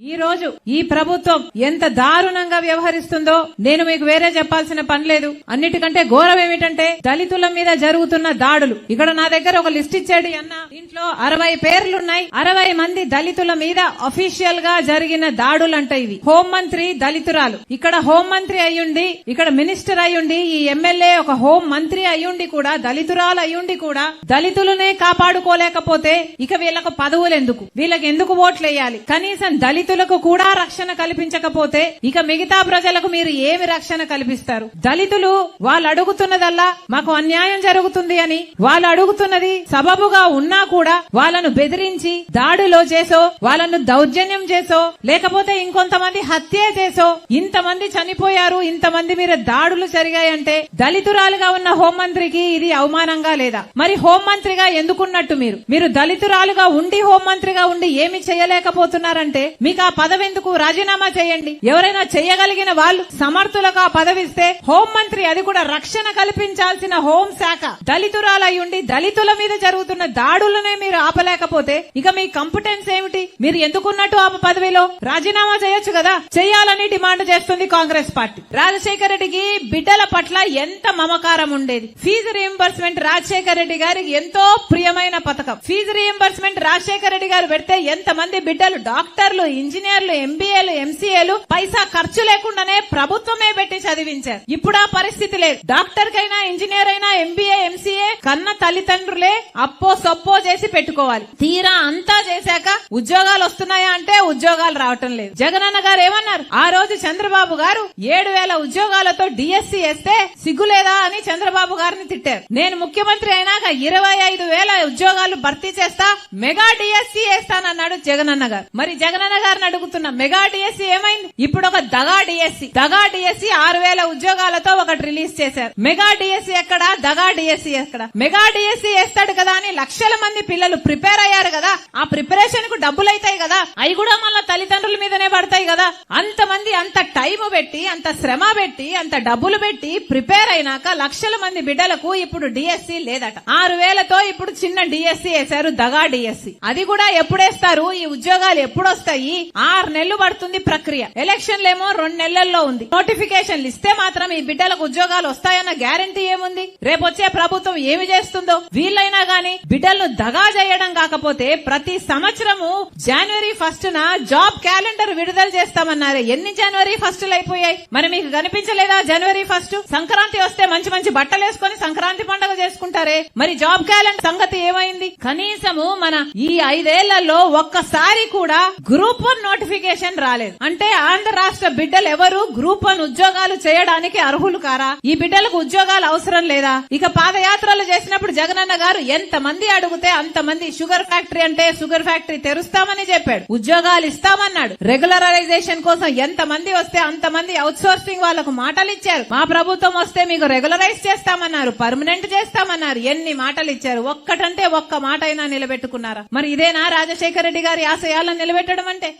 ఈ రోజు ఈ ప్రభుత్వం ఎంత దారుణంగా వ్యవహరిస్తుందో నేను మీకు వేరే చెప్పాల్సిన పని లేదు. అన్నిటికంటే ఘోరం ఏమిటంటే దళితుల మీద జరుగుతున్న దాడులు. ఇక్కడ నా దగ్గర ఒక లిస్ట్ ఇచ్చాడు అన్న, ఇంట్లో 60 పేర్లున్నాయి. 60 మంది దళితుల మీద అఫీషియల్ గా జరిగిన దాడులు అంటే ఇవి. హోంమంత్రి దళితురాలు, ఇక్కడ హోంమంత్రి అయ్యుండి, ఇక్కడ మినిస్టర్ అయ్యుండి, ఈ ఎమ్మెల్యే ఒక హోం మంత్రి అయ్యుండి కూడా, దళితురాలు అయ్యుండి కూడా దళితులనే కాపాడుకోలేకపోతే ఇక వీళ్ళకు పదవులు ఎందుకు, వీళ్ళకి ఎందుకు ఓట్లు వేయాలి? కనీసం దళితులకు కూడా రక్షణ కల్పించకపోతే ఇక మిగతా ప్రజలకు మీరు ఏమి రక్షణ కల్పిస్తారు? దళితులు వాళ్ళు అడుగుతున్నదల్లా మాకు అన్యాయం జరుగుతుంది అని, వాళ్ళు అడుగుతున్నది సబబుగా ఉన్నా కూడా వాళ్ళను బెదిరించి దాడిలో చేసో, వాళ్ళను దౌర్జన్యం చేసో, లేకపోతే ఇంకొంతమంది హత్య చేసో, ఇంతమంది చనిపోయారు, ఇంతమంది మీద దాడులు జరిగాయంటే దళితురాలుగా ఉన్న హోంమంత్రికి ఇది అవమానంగా లేదా? మరి హోంమంత్రిగా ఎందుకున్నట్టు మీరు దళితురాలుగా ఉండి హోంమంత్రిగా ఉండి ఏమి చేయలేకపోతున్నారంటే మీకు ఆ పదవి ఎందుకు? రాజీనామా చేయండి. ఎవరైనా చేయగలిగిన వాళ్ళు సమర్థులకు ఆ పదవిస్తే హోంమంత్రి, అది కూడా రక్షణ కల్పించాల్సిన హోం శాఖ, దళితురాలయ్యుండి దళితుల మీద జరుగుతున్న దాడులనే మీరు ఆపలేకపోతే ఇక మీ కంపిటెన్స్ ఏమిటి? మీరు ఎందుకున్నట్టు ఆ పదవిలో? రాజీనామా చేయొచ్చు కదా. చేయాలని డిమాండ్ చేస్తుంది కాంగ్రెస్ పార్టీ. రాజశేఖర రెడ్డికి బిడ్డల పట్ల ఎంత మమకారం ఉండేది. ఫీజు రీయింబర్స్మెంట్ రాజశేఖర రెడ్డి గారికి ఎంతో ప్రియమైన పథకం. ఫీజు రీయింబర్స్మెంట్ రాజశేఖర రెడ్డి గారు పెడితే ఎంతమంది బిడ్డలు డాక్టర్లు, ఇంజనీర్లు, ఎంబీఏలు, ఎంసీఏలు పైసా ఖర్చు లేకుండానే ప్రభుత్వమే పెట్టి చదివించారు. ఇప్పుడు ఆ పరిస్థితి లేదు. డాక్టర్ కైనా, ఇంజనీర్ అయినా, ఎంబీఏ, ఎంసీఏ కన్న తల్లిదండ్రులే అప్పో సొప్పో చేసి పెట్టుకోవాలి. తీరా అంతా చేశాక ఉద్యోగాలు వస్తున్నాయా అంటే ఉద్యోగాలు రావటం లేదు. జగనన్న గారు ఏమన్నారు? ఆ రోజు చంద్రబాబు గారు 7,000 ఉద్యోగాలతో డిఎస్సీ వేస్తే సిగ్గులేదా అని చంద్రబాబు గారిని తిట్టారు. నేను ముఖ్యమంత్రి అయినాక 25,000 ఉద్యోగాలు భర్తీ చేస్తా, మెగా డిఎస్సీ వేస్తానన్నాడు జగనన్న గారు. మరి జగనన్న గారిని అడుగుతున్నా, మెగా డిఎస్సీ ఏమైంది? ఇప్పుడు ఒక దగా డిఎస్సీ 6,000 ఉద్యోగాలతో ఒకటి రిలీజ్ చేశారు. మెగా డిఎస్సీ ఎక్కడ? దగా డిఎస్సీ ఎక్కడ? మెగా డిఎస్సీ వేస్తాడు కదా అని లక్షల మంది పిల్లలు ప్రిపేర్ అయ్యారు కదా, ఆ ప్రిపరేషన్ కు డబ్బులు అవుతాయి కదా, అవి కూడా మళ్ళా తల్లిదండ్రుల మీదనే పడతాయి కదా. అంతమంది అంత టైం పెట్టి, అంత శ్రమ పెట్టి, అంత డబ్బులు పెట్టి ప్రిపేర్ అయినాక లక్షల మంది బిడ్డలకు ఇప్పుడు డిఎస్సీ లేదట. 6,000తో ఇప్పుడు చిన్న డిఎస్సీ వేశారు, దగా డిఎస్సీ. అది కూడా ఎప్పుడేస్తారు? ఈ ఉద్యోగాలు ఎప్పుడొస్తాయి? 6 నెలలు పడుతుంది ప్రక్రియ. ఎలక్షన్లేమో 2 నెలల్లో ఉంది. నోటిఫికేషన్లు ఇస్తే మాత్రం ఈ బిడ్డలకు ఉద్యోగాలు వస్తాయన్న గ్యారంటీ ఏముంది? రేపొచ్చే ప్రభుత్వం ఏమి చేస్తుందో? వీళ్ళైనా గాని బిడ్డలను దగా చేయడం కాకపోతే ప్రతి సంవత్సరము జనవరి 1న జాబ్ క్యాలెండర్ విడుదల చేస్తామన్నారు. ఎన్ని జనవరి 1లు అయిపోయాయి? మరి మీకు కనిపించలేదా జనవరి 1? సంక్రాంతి వస్తే మంచి మంచి బట్టలు వేసుకుని సంక్రాంతి పండుగ చేసుకుంటారే, మరి జాబ్ క్యాలెండర్ సంగతి ఏమైంది? కనీసము మన ఈ 5 ఏళ్లలో ఒక్కసారి కూడా గ్రూప్ 1 నోటిఫికేషన్ రాలేదు. అంటే ఆంధ్ర రాష్ట్ర బిడ్డలు ఎవరు గ్రూప్ 1 ఉద్యోగాలు చేయడానికి అర్హులు కారా? ఈ బిడ్డలకు ఉద్యోగాలు అవసరం లేదా? ఇక పాదయాత్రలు చేసినప్పుడు జగనన్న గారు ఎంత మంది అడిగితే అంతమంది షుగర్ ఫ్యాక్టరీ అంటే షుగర్ ఫ్యాక్టరీ తెరుస్తామని చెప్పాడు, ఉద్యోగాలు ఇస్తామన్నాడు. రెగ్యులరైజేషన్ కోసం ఎంత మంది వస్తే అంతమంది అవుట్ సోర్సింగ్ వాళ్లకు మాటలు ఇచ్చారు. మా ప్రభుత్వం వస్తే మీకు రెగ్యులరైజ్ చేస్తామన్నారు, పర్మనెంట్ చేస్తామన్నారు. ఎన్ని మాటలు ఇచ్చారు? ఒక్కటంటే ఒక్క మాట అయినా నిలబెట్టుకున్నారా? మరి ఇదేనా రాజశేఖర రెడ్డి గారి ఆశయాలను నిలబెట్టడం అంటే?